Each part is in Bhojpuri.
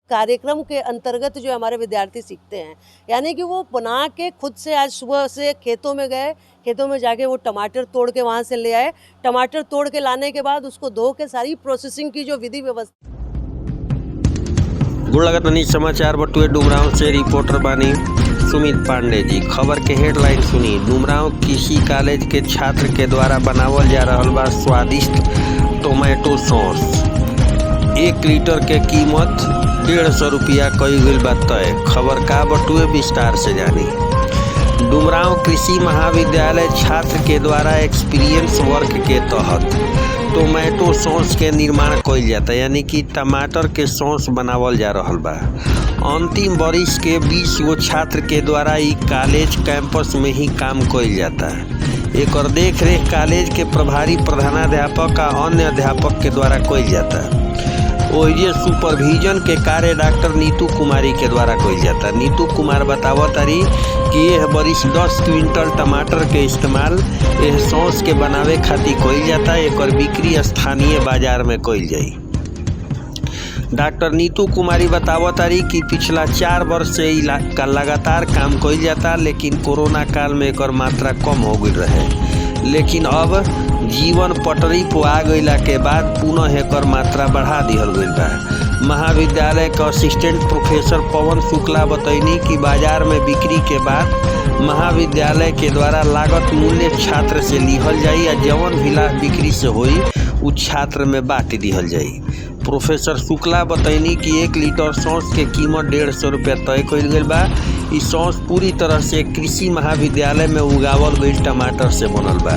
कार्यक्रम के अंतर्गत जो हमारे विद्यार्थी सीखते हैं, यानी कि वो बना के खुद से आज सुबह से खेतों में गए, खेतों में जाके वो टमाटर तोड़ के वहाँ से ले आए। टमाटर तोड़ के लाने के बाद उसको धो के सारी प्रोसेसिंग की जो विधि व्यवस्था। गुड़लगतनी समाचार बटुए डुमरांव से रिपोर्टर बानी सुमित पांडे जी। खबर के हेडलाइन सुनी। डुमरांव कृषि कॉलेज के छात्र के द्वारा बनावल जा रहल बा स्वादिष्ट टोमेटो सॉस। 1 लीटर के कीमत 150 रुपया कई गई बा तय। खबर का बटुए विस्तार से जानी। डुमरांव कृषि महाविद्यालय छात्र के द्वारा एक्सपीरियंस वर्क के तहत टोमेटो सॉस के निर्माण कइल जाता, यानी कि टमाटर के सॉस बनावल जा रहल बा। अंतिम वर्ष के 20 गो छात्र के द्वारा ई कॉलेज कैंपस में ही काम कइल जाता। एकर देख रेख कॉलेज के प्रभारी प्रधानाध्यापक आ अन्य अध्यापक के द्वारा कइल जाता। ओहिजे सुपरविजन के कार्य डॉक्टर नीतू कुमारी के द्वारा कइल जाता। नीतू कुमार बतावतारी कि यह वर्ष 10 क्विंटल टमाटर के इस्तेमाल यह सॉस के बनावे खातिर कइल जाता। एकर बिक्री स्थानीय बाजार में कइल जाई। डॉक्टर नीतू कुमारी बतावतारी कि पिछला 4 वर्ष से लगातार काम कइल जाता, लेकिन कोरोना काल में एकर मात्रा कम हो गई रहे। लेकिन अब जीवन पटरी पर आ गईला के बाद पुनः एकर मात्रा बढ़ा दिहल गईल बा। महाविद्यालय के असिस्टेंट प्रोफेसर पवन शुक्ला बतैनी कि बाजार में बिक्री के बाद महाविद्यालय के द्वारा लागत मूल्य छात्र से लिहल जाई या जवन भी लाभ बिक्री से होई उ छात्र में बांट दिहल जाई। प्रोफेसर शुक्ला बतैनी कि 1 लीटर सॉस के कीमत 150 रुपया तय कइल गईल बा। इ सॉस पूरी तरह से कृषि महाविद्यालय में उगावल गईल टमाटर से बनल बा।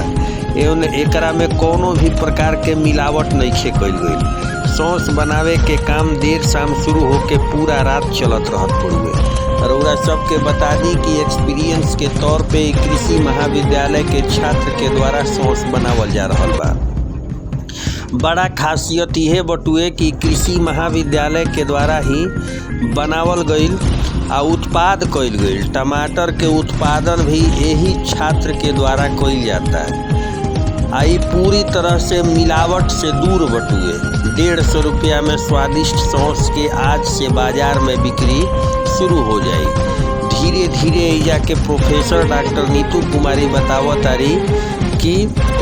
एवं एकरा में कोनो भी प्रकार के मिलावट नइखे कइल गईल। सॉस बनावे के काम देर शाम शुरू होके पूरा रात चलत रहत पड़ुए। रउरा सबके बता दी कि एक्सपीरियंस के तौर पे कृषि महाविद्यालय के छात्र के द्वारा सॉस बनावल जा रहल बा। बड़ा खासियत यह बटुए कि कृषि महाविद्यालय के द्वारा ही बनावल गईल आ उत्पाद कइल गईल टमाटर के उत्पादन भी यही छात्र के द्वारा कइल जाता है। आई पूरी तरह से मिलावट से दूर बटुए। 150 रुपया में स्वादिष्ट सॉस के आज से बाजार में बिक्री शुरू हो जाए। धीरे धीरे एजा के प्रोफेसर डॉक्टर नीतू कुमारी बतावतारी कि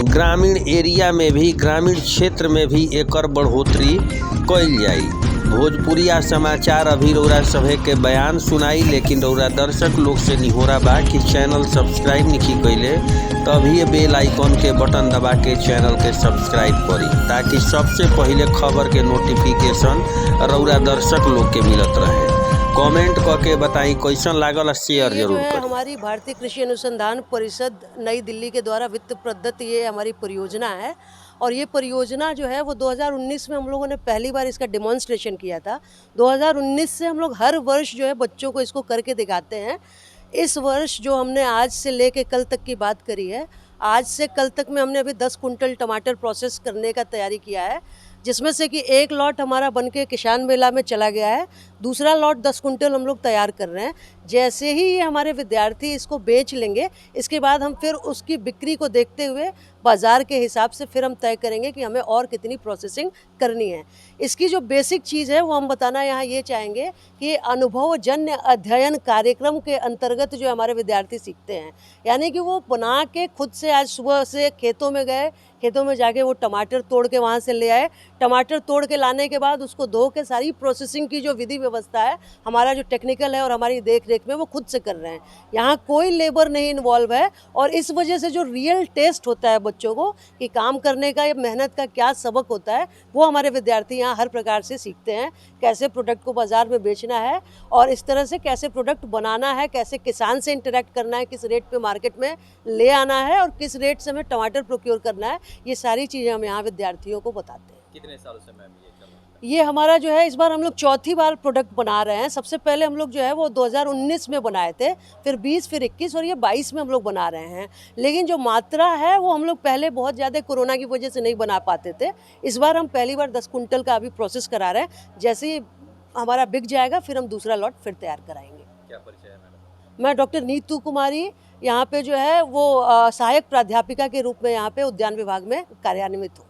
ग्रामीण एरिया में भी, ग्रामीण क्षेत्र में भी एकर बढ़ोतरी कइल जाई। भोजपुरिया समाचार अभी रउरा सभे के बयान सुनाई, लेकिन रउरा दर्शक लोग से निहोरा बा कि चैनल सब्सक्राइब नहीं कइले तो अभी बेल आइकन के बटन दबा के चैनल के सब्सक्राइब करी, ताकि सबसे पहले खबर के नोटिफिकेशन रउरा दर्शक लोग के मिलत रहे। कमेंट करके बताई कैसन लागल, शेयर जरूर करें। हमारी भारतीय कृषि अनुसंधान परिषद नई दिल्ली के द्वारा वित्त प्रदत्त ये हमारी परियोजना है। और ये परियोजना जो है वो 2019 में हम लोगों ने पहली बार इसका डेमोन्स्ट्रेशन किया था। 2019 से हम लोग हर वर्ष जो है बच्चों को इसको करके दिखाते हैं। इस वर्ष जो हमने आज से लेके कल तक की बात करी है, आज से कल तक में हमने अभी 10 कुंटल टमाटर प्रोसेस करने का तैयारी किया है, जिसमें से कि 1 लॉट हमारा बनके किसान मेला में चला गया है। दूसरा लॉट 10 कुंटल हम लोग तैयार कर रहे हैं। जैसे ही ये हमारे विद्यार्थी इसको बेच लेंगे, इसके बाद हम फिर उसकी बिक्री को देखते हुए बाज़ार के हिसाब से फिर हम तय करेंगे कि हमें और कितनी प्रोसेसिंग करनी है। इसकी जो बेसिक चीज़ है वो हम बताना यहाँ ये चाहेंगे कि अनुभवजन्य अध्ययन कार्यक्रम के अंतर्गत जो हमारे विद्यार्थी सीखते हैं, यानी कि वो बना के खुद से आज सुबह से खेतों में गए, खेतों में जाके वो टमाटर तोड़ के वहाँ से ले आए। टमाटर तोड़ के लाने के बाद उसको धो के सारी प्रोसेसिंग की जो विधि व्यवस्था है, हमारा जो टेक्निकल है और हमारी देख रेख में, वो खुद से कर रहे हैं। यहाँ कोई लेबर नहीं इन्वॉल्व है। और इस वजह से जो रियल टेस्ट होता है बच्चों को कि काम करने का या मेहनत का क्या सबक होता है, वो हमारे विद्यार्थी यहाँ हर प्रकार से सीखते हैं। कैसे प्रोडक्ट को बाज़ार में बेचना है और इस तरह से कैसे प्रोडक्ट बनाना है, कैसे किसान से इंटरेक्ट करना है, किस रेट पे मार्केट में ले आना है और किस रेट से हमें टमाटर प्रोक्योर करना है, ये सारी चीज़ें हम यहाँ विद्यार्थियों को बताते हैं। कितने सालों से मैम ये चल रहा है? ये हमारा जो है इस बार हम लोग चौथी बार प्रोडक्ट बना रहे हैं। सबसे पहले हम लोग जो है वो 2019 में बनाए थे, फिर 20, फिर 21 और ये 22 में हम लोग बना रहे हैं। लेकिन जो मात्रा है वो हम लोग पहले बहुत ज़्यादा कोरोना की वजह से नहीं बना पाते थे। इस बार हम पहली बार 10 कुंटल का अभी प्रोसेस करा रहे हैं। जैसे ही हमारा बिक जाएगा फिर हम दूसरा लॉट फिर तैयार कराएंगे। क्या परिचय है मैडम? मैं डॉक्टर नीतू कुमारी यहाँ पे जो है वो सहायक प्राध्यापिका के रूप में यहाँ पे उद्यान विभाग में कार्यान्वित हूँ।